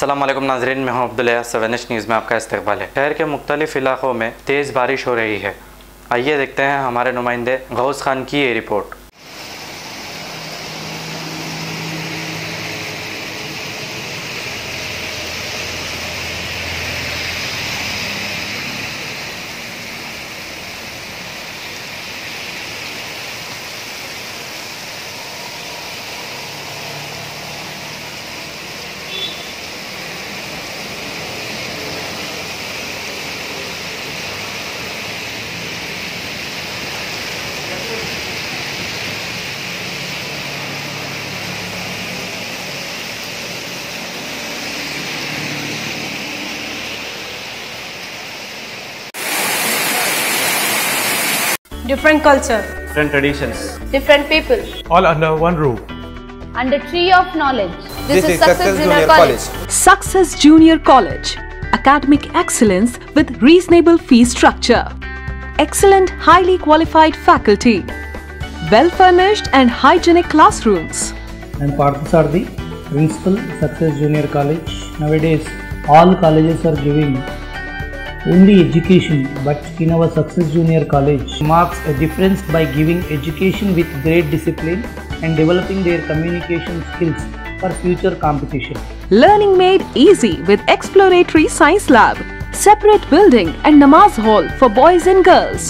अस्सलाम वालेकुम नाज़रीन, मैं हूं अब्दुल अयाज़। 7H न्यूज़ में आपका इस्तकबाल है। शहर के मुख्तलिफ इलाकों में तेज़ बारिश हो रही है। आइए देखते हैं हमारे नुमाइंदे गौस खान की ये report. Different culture, different traditions, different people, all under one roof. Under tree of knowledge. This is Success Junior College. Success Junior College. Academic excellence with reasonable fee structure. Excellent, highly qualified faculty. Well-furnished and hygienic classrooms. I'm Parthasarthi, Principal, Success Junior College. Nowadays, all colleges are giving only education, but in our Success Junior College marks a difference by giving education with great discipline and developing their communication skills for future competition. Learning made easy with exploratory science lab, separate building and namaz hall for boys and girls.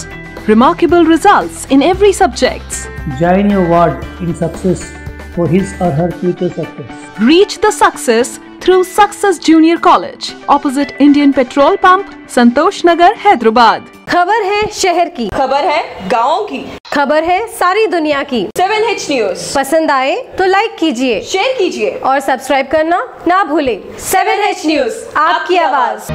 Remarkable results in every subject. Join your ward in success for his or her future success. Reach the success through Success Junior College, opposite Indian Petrol Pump, संतोष नगर, हैदराबाद। खबर है शहर की, खबर है गाँव की, खबर है सारी दुनिया की। 7H न्यूज़ पसंद आए तो लाइक कीजिए, शेयर कीजिए और सब्सक्राइब करना ना भूलें। 7H न्यूज़, आपकी आवाज़।